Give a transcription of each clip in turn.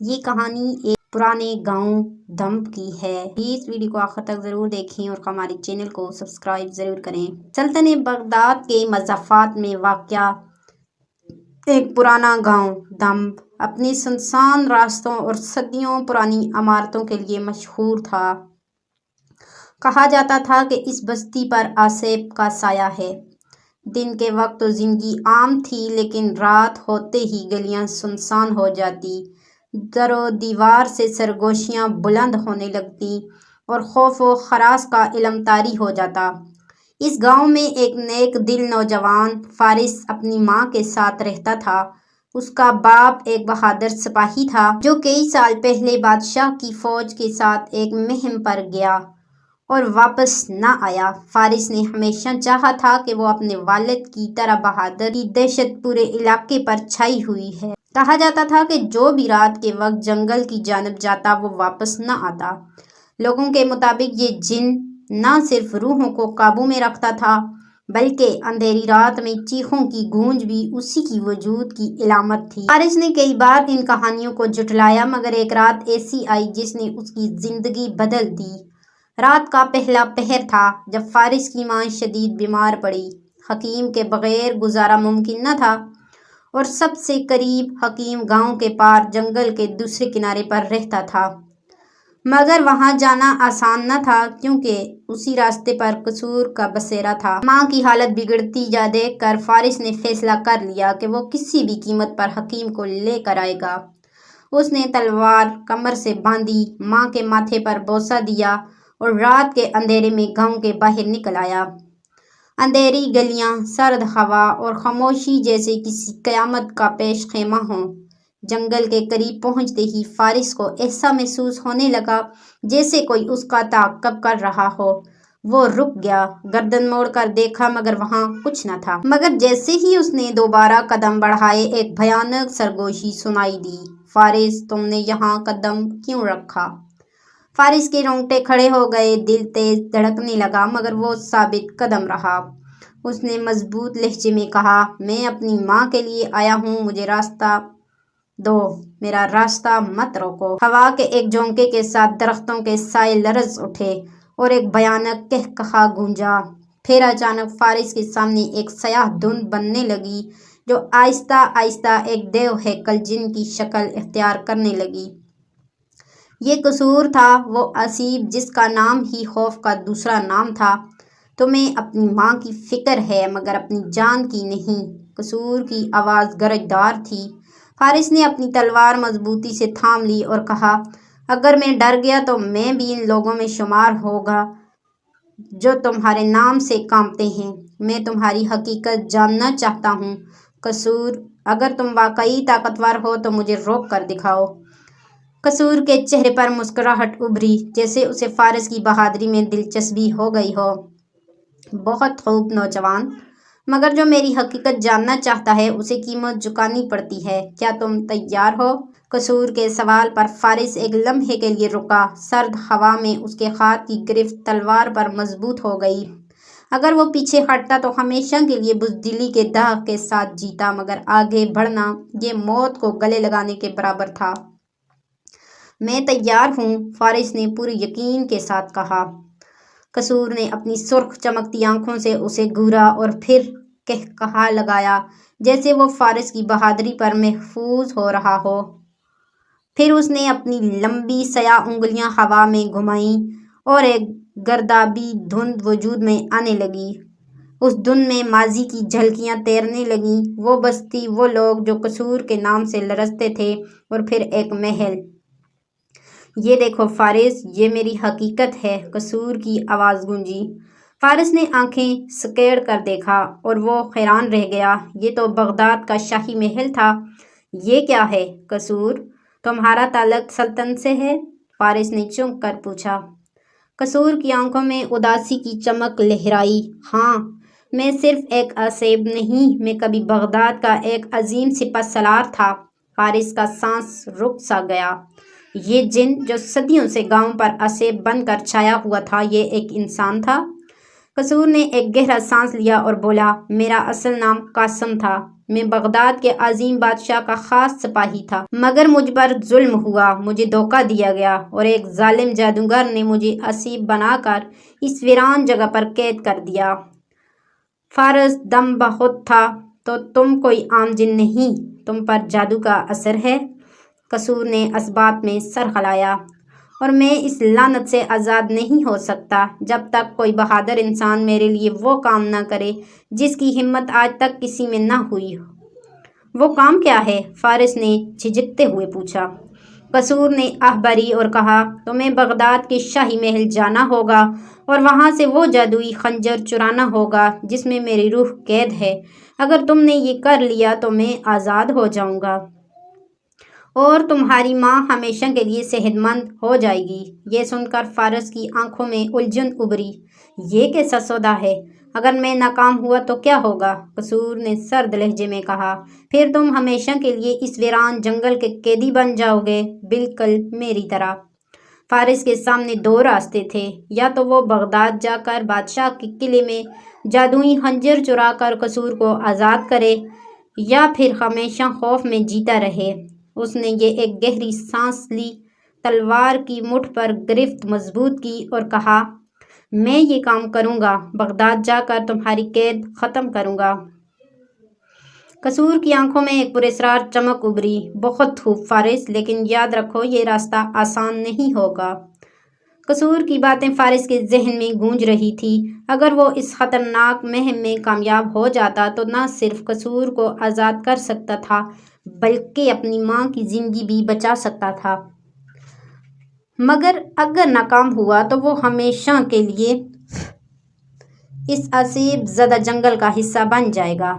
یہ کہانی ایک پرانے گاؤں دمب کی ہے۔ اس ویڈیو کو آخر تک ضرور دیکھیں اور ہمارے چینل کو سبسکرائب ضرور کریں۔ سلطنت بغداد کے مضافات میں واقع ایک پرانا گاؤں دمب اپنے سنسان راستوں اور صدیوں پرانی عمارتوں کے لیے مشہور تھا۔ کہا جاتا تھا کہ اس بستی پر آسیب کا سایہ ہے۔ دن کے وقت تو زندگی عام تھی، لیکن رات ہوتے ہی گلیاں سنسان ہو جاتی، در و دیوار سے سرگوشیاں بلند ہونے لگتی اور خوف و ہراس کا علم طاری ہو جاتا۔ اس گاؤں میں ایک نیک دل نوجوان فارس اپنی ماں کے ساتھ رہتا تھا۔ اس کا باپ ایک بہادر سپاہی تھا جو کئی سال پہلے بادشاہ کی فوج کے ساتھ ایک مہم پر گیا اور واپس نہ آیا۔ فارس نے ہمیشہ چاہا تھا کہ وہ اپنے والد کی طرح بہادر کی دہشت پورے علاقے پر چھائی ہوئی ہے۔ کہا جاتا تھا کہ جو بھی رات کے وقت جنگل کی جانب جاتا وہ واپس نہ آتا۔ لوگوں کے مطابق یہ جن نہ صرف روحوں کو قابو میں رکھتا تھا، بلکہ اندھیری رات میں چیخوں کی گونج بھی اسی کی وجود کی علامت تھی۔ فارس نے کئی بار ان کہانیوں کو جھٹلایا، مگر ایک رات ایسی آئی جس نے اس کی زندگی بدل دی۔ رات کا پہلا پہر تھا جب فارس کی ماں شدید بیمار پڑی۔ حکیم کے بغیر گزارا ممکن نہ تھا اور سب سے قریب حکیم گاؤں کے پار جنگل کے دوسرے کنارے پر رہتا تھا، مگر وہاں جانا آسان نہ تھا کیونکہ اسی راستے پر قصور کا بسیرا تھا۔ ماں کی حالت بگڑتی جا دیکھ کر فارس نے فیصلہ کر لیا کہ وہ کسی بھی قیمت پر حکیم کو لے کر آئے گا۔ اس نے تلوار کمر سے باندھی، ماں کے ماتھے پر بوسہ دیا اور رات کے اندھیرے میں گاؤں کے باہر نکل آیا۔ اندھیری گلیاں، سرد ہوا اور خاموشی جیسے کسی قیامت کا پیش خیمہ ہوں۔ جنگل کے قریب پہنچتے ہی فارس کو ایسا محسوس ہونے لگا جیسے کوئی اس کا تعاقب کر رہا ہو۔ وہ رک گیا، گردن موڑ کر دیکھا، مگر وہاں کچھ نہ تھا۔ مگر جیسے ہی اس نے دوبارہ قدم بڑھائے، ایک بھیانک سرگوشی سنائی دی۔ فارس، تم نے یہاں قدم کیوں رکھا؟ فارس کے رونگٹے کھڑے ہو گئے، دل تیز دھڑکنے لگا، مگر وہ ثابت قدم رہا۔ اس نے مضبوط لہجے میں کہا، میں اپنی ماں کے لیے آیا ہوں، مجھے راستہ دو، میرا راستہ مت روکو۔ ہوا کے ایک جھونکے کے ساتھ درختوں کے سائے لرز اٹھے اور ایک بھیانک قہقہا گونجا۔ پھر اچانک فارس کے سامنے ایک سیاہ دھند بننے لگی جو آہستہ آہستہ ایک دیو ہیکل جن کی شکل اختیار کرنے لگی۔ یہ قصور تھا، وہ آسیب جس کا نام ہی خوف کا دوسرا نام تھا۔ تمہیں اپنی ماں کی فکر ہے مگر اپنی جان کی نہیں۔ قصور کی آواز گرجدار تھی۔ فارس نے اپنی تلوار مضبوطی سے تھام لی اور کہا، اگر میں ڈر گیا تو میں بھی ان لوگوں میں شمار ہوگا جو تمہارے نام سے کانپتے ہیں۔ میں تمہاری حقیقت جاننا چاہتا ہوں۔ قصور، اگر تم واقعی طاقتور ہو تو مجھے روک کر دکھاؤ۔ قصور کے چہرے پر مسکراہٹ ابھری، جیسے اسے فارس کی بہادری میں دلچسپی ہو گئی ہو۔ بہت خوب نوجوان، مگر جو میری حقیقت جاننا چاہتا ہے اسے قیمت چکانی پڑتی ہے۔ کیا تم تیار ہو؟ قصور کے سوال پر فارس ایک لمحے کے لیے رکا۔ سرد ہوا میں اس کے ہاتھ کی گرفت تلوار پر مضبوط ہو گئی۔ اگر وہ پیچھے ہٹتا تو ہمیشہ کے لیے بزدلی کے داغ کے ساتھ جیتا، مگر آگے بڑھنا یہ موت کو گلے لگانے کے برابر تھا۔ میں تیار ہوں، فارس نے پورے یقین کے ساتھ کہا۔ قصور نے اپنی سرخ چمکتی آنکھوں سے اسے گھورا اور پھر قہقہا لگایا جیسے وہ فارس کی بہادری پر محظوظ ہو رہا ہو۔ پھر اس نے اپنی لمبی سیاہ انگلیاں ہوا میں گھمائیں اور ایک گردابی دھند وجود میں آنے لگی۔ اس دھند میں ماضی کی جھلکیاں تیرنے لگیں، وہ بستی، وہ لوگ جو قصور کے نام سے لرزتے تھے، اور پھر ایک محل۔ یہ دیکھو فارس، یہ میری حقیقت ہے، قصور کی آواز گونجی۔ فارس نے آنکھیں سکیڑ کر دیکھا اور وہ حیران رہ گیا۔ یہ تو بغداد کا شاہی محل تھا، یہ کیا ہے؟ قصور، تمہارا تعلق سلطنت سے ہے؟ فارس نے چونک کر پوچھا۔ قصور کی آنکھوں میں اداسی کی چمک لہرائی۔ ہاں، میں صرف ایک آسیب نہیں، میں کبھی بغداد کا ایک عظیم سپہ سالار تھا۔ فارس کا سانس رک سا گیا۔ یہ جن جو صدیوں سے گاؤں پر آسیب بن کر چھایا ہوا تھا، یہ ایک انسان تھا؟ قصور نے ایک گہرا سانس لیا اور بولا، میرا اصل نام قاسم تھا، میں بغداد کے عظیم بادشاہ کا خاص سپاہی تھا، مگر مجھ پر ظلم ہوا، مجھے دھوکہ دیا گیا اور ایک ظالم جادوگر نے مجھے اسیر بنا کر اس ویران جگہ پر قید کر دیا۔ فارس دم بخود تھا، تو تم کوئی عام جن نہیں، تم پر جادو کا اثر ہے؟ قصور نے اس بات میں سر ہلایا، اور میں اس لعنت سے آزاد نہیں ہو سکتا جب تک کوئی بہادر انسان میرے لیے وہ کام نہ کرے جس کی ہمت آج تک کسی میں نہ ہوئی۔ وہ کام کیا ہے؟ فارس نے جھجکتے ہوئے پوچھا۔ قصور نے آہ بھری اور کہا، تمہیں بغداد کے شاہی محل جانا ہوگا اور وہاں سے وہ جادوئی خنجر چرانا ہوگا جس میں میری روح قید ہے۔ اگر تم نے یہ کر لیا تو میں آزاد ہو جاؤں گا اور تمہاری ماں ہمیشہ کے لیے صحت مند ہو جائے گی۔ یہ سن کر فارس کی آنکھوں میں الجھن ابھری۔ یہ کیسا سودا ہے؟ اگر میں ناکام ہوا تو کیا ہوگا؟ قصور نے سرد لہجے میں کہا، پھر تم ہمیشہ کے لیے اس ویران جنگل کے قیدی بن جاؤ گے، بالکل میری طرح۔ فارس کے سامنے دو راستے تھے، یا تو وہ بغداد جا کر بادشاہ کے قلعے میں جادوئی خنجر چرا کر قصور کو آزاد کرے، یا پھر ہمیشہ خوف میں جیتا رہے۔ اس نے یہ ایک گہری سانس لی، تلوار کی مٹھ پر گرفت مضبوط کی اور کہا، میں یہ کام کروں گا، بغداد جا کر تمہاری قید ختم کروں گا۔ قصور کی آنکھوں میں ایک پراسرار چمک ابھری۔ بہت خوب فارس، لیکن یاد رکھو یہ راستہ آسان نہیں ہوگا۔ قصور کی باتیں فارس کے ذہن میں گونج رہی تھی۔ اگر وہ اس خطرناک مہم میں کامیاب ہو جاتا تو نہ صرف قصور کو آزاد کر سکتا تھا بلکہ اپنی ماں کی زندگی بھی بچا سکتا تھا، مگر اگر ناکام ہوا تو وہ ہمیشہ کے لیے اس آسیب زدہ جنگل کا حصہ بن جائے گا۔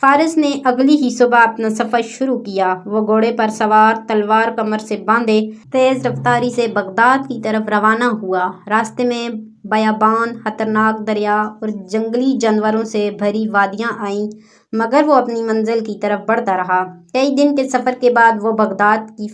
فارس نے اگلی ہی صبح اپنا سفر شروع کیا۔ وہ گھوڑے پر سوار، تلوار کمر سے باندھے، تیز رفتاری سے بغداد کی طرف روانہ ہوا۔ راستے میں بیابان، خطرناک دریا اور جنگلی جانوروں سے بھری وادیاں آئیں، مگر وہ اپنی منزل کی طرف بڑھتا رہا۔ کئی دن کے سفر کے بعد وہ بغداد کی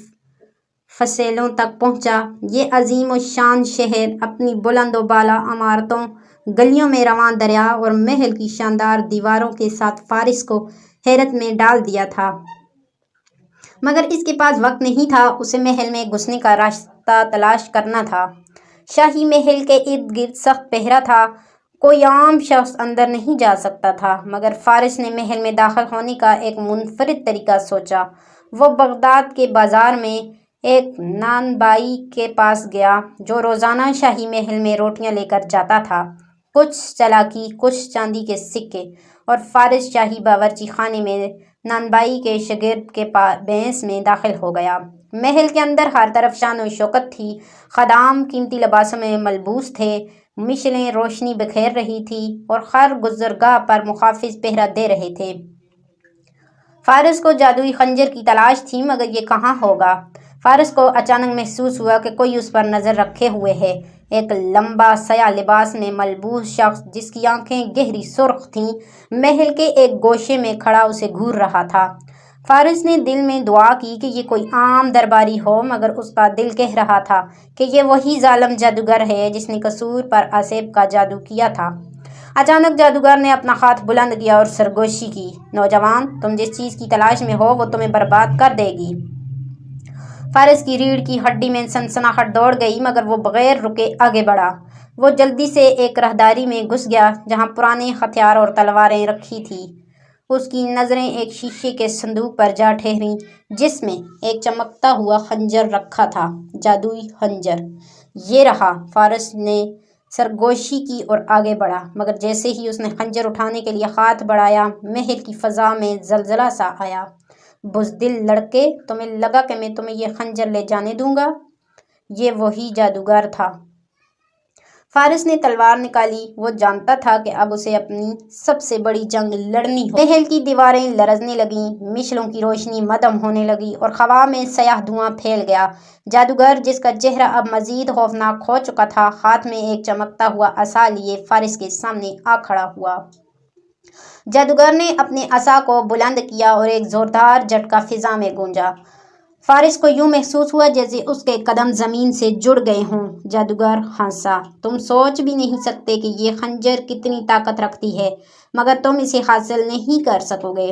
فضیلوں تک پہنچا۔ یہ عظیم الشان شہر اپنی بلند و بالا عمارتوں، گلیوں میں رواں دریا اور محل کی شاندار دیواروں کے ساتھ فارس کو حیرت میں ڈال دیا تھا، مگر اس کے پاس وقت نہیں تھا۔ اسے محل میں گھسنے کا راستہ تلاش کرنا تھا۔ شاہی محل کے ارد گرد سخت پہرا تھا، کوئی عام شخص اندر نہیں جا سکتا تھا، مگر فارس نے محل میں داخل ہونے کا ایک منفرد طریقہ سوچا۔ وہ بغداد کے بازار میں ایک نان بائی کے پاس گیا جو روزانہ شاہی محل میں روٹیاں لے کر جاتا تھا۔ کچھ چالاکی، کچھ چاندی کے سکے، اور فارس شاہی باورچی خانے میں نان بائی کے شاگرد کے بحث میں داخل ہو گیا۔ محل کے اندر ہر طرف شان و شوکت تھی، خدام قیمتی لباسوں میں ملبوس تھے، مشعلیں روشنی بکھیر رہی تھی اور ہر گزرگاہ پر محافظ پہرا دے رہے تھے۔ فارس کو جادوئی خنجر کی تلاش تھی، مگر یہ کہاں ہوگا؟ فارس کو اچانک محسوس ہوا کہ کوئی اس پر نظر رکھے ہوئے ہے۔ ایک لمبا سیاہ لباس میں ملبوس شخص جس کی آنکھیں گہری سرخ تھیں، محل کے ایک گوشے میں کھڑا اسے گھور رہا تھا۔ فارس نے دل میں دعا کی کہ یہ کوئی عام درباری ہو، مگر اس کا دل کہہ رہا تھا کہ یہ وہی ظالم جادوگر ہے جس نے قصور پر آسیب کا جادو کیا تھا۔ اچانک جادوگر نے اپنا ہاتھ بلند کیا اور سرگوشی کی، نوجوان، تم جس چیز کی تلاش میں ہو وہ تمہیں برباد کر دے گی۔ فارس کی ریڑھ کی ہڈی میں سنسناہٹ دوڑ گئی، مگر وہ بغیر رکے آگے بڑھا۔ وہ جلدی سے ایک راہداری میں گھس گیا جہاں پرانے ہتھیار اور تلواریں رکھی تھیں۔ اس کی نظریں ایک شیشے کے صندوق پر جا ٹھہریں جس میں ایک چمکتا ہوا خنجر رکھا تھا، جادوئی خنجر۔ یہ رہا۔ فارس نے سرگوشی کی اور آگے بڑھا، مگر جیسے ہی اس نے خنجر اٹھانے کے لیے ہاتھ بڑھایا، محل کی فضا میں زلزلہ سا آیا۔ بزدل لڑکے، تمہیں لگا کہ میں تمہیں یہ خنجر لے جانے دوں گا؟ یہ وہی جادوگر تھا۔ فارس نے تلوار نکالی۔ وہ جانتا تھا کہ اب اسے اپنی سب سے بڑی جنگ لڑنی ہو۔ محل کی دیواریں لرزنے لگیں، مشعلوں کی روشنی مدھم ہونے لگی اور ہوا میں سیاہ دھواں پھیل گیا۔ جادوگر، جس کا چہرہ اب مزید خوفناک ہو چکا تھا، ہاتھ میں ایک چمکتا ہوا عصا لیے فارس کے سامنے آ کھڑا ہوا۔ جادوگر نے اپنے عصا کو بلند کیا اور ایک زوردار جھٹکا فضا میں گونجا۔ فارس کو یوں محسوس ہوا جیسے اس کے قدم زمین سے جڑ گئے ہوں۔ جادوگر ہنسا، تم سوچ بھی نہیں سکتے کہ یہ خنجر کتنی طاقت رکھتی ہے، مگر تم اسے حاصل نہیں کر سکو گے۔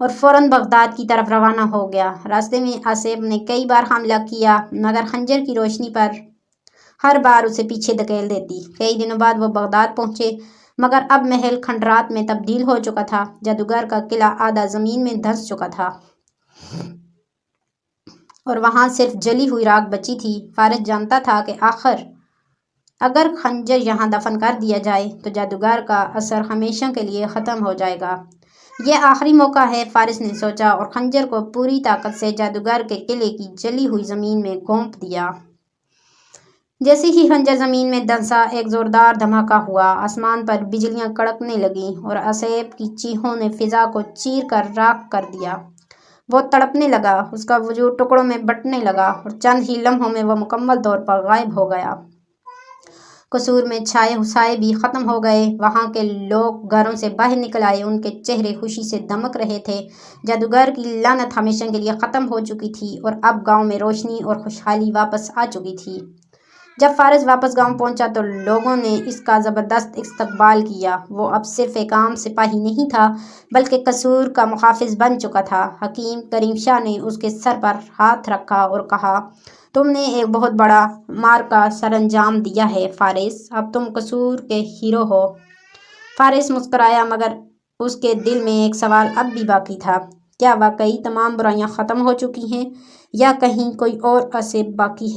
اور فوراً بغداد کی طرف روانہ ہو گیا۔ راستے میں آصف نے کئی بار حملہ کیا مگر خنجر کی روشنی پر ہر بار اسے پیچھے دھکیل دیتی۔ کئی دنوں بعد وہ بغداد پہنچے مگر اب محل کھنڈرات میں تبدیل ہو چکا تھا۔ جادوگر کا قلعہ آدھا زمین میں دھنس چکا تھا اور وہاں صرف جلی ہوئی راکھ بچی تھی۔ فارس جانتا تھا کہ اگر خنجر یہاں دفن کر دیا جائے تو جادوگر کا اثر ہمیشہ کے لیے ختم ہو جائے گا۔ یہ آخری موقع ہے، فارس نے سوچا اور خنجر کو پوری طاقت سے جادوگر کے قلعے کی جلی ہوئی زمین میں گھونپ دیا۔ جیسے ہی خنجر زمین میں دھنسا، ایک زوردار دھماکہ ہوا، آسمان پر بجلیاں کڑکنے لگیں اور آصف کی چیخوں نے فضا کو چیر کر راکھ کر دیا۔ وہ تڑپنے لگا، اس کا وجود ٹکڑوں میں بٹنے لگا اور چند ہی لمحوں میں وہ مکمل طور پر غائب ہو گیا۔ قصور میں چھائے سائے بھی ختم ہو گئے۔ وہاں کے لوگ گھروں سے باہر نکل آئے، ان کے چہرے خوشی سے دمک رہے تھے۔ جادوگر کی لعنت ہمیشہ کے لیے ختم ہو چکی تھی اور اب گاؤں میں روشنی اور خوشحالی واپس آ چکی تھی۔ جب فارس واپس گاؤں پہنچا تو لوگوں نے اس کا زبردست استقبال کیا۔ وہ اب صرف ایک عام سپاہی نہیں تھا بلکہ قصور کا محافظ بن چکا تھا۔ حکیم کریم شاہ نے اس کے سر پر ہاتھ رکھا اور کہا، تم نے ایک بہت بڑا معرکہ سر انجام دیا ہے فارس، اب تم قصور کے ہیرو ہو۔ فارس مسکرایا مگر اس کے دل میں ایک سوال اب بھی باقی تھا، کیا واقعی تمام برائیاں ختم ہو چکی ہیں یا کہیں کوئی اور آصف باقی ہے؟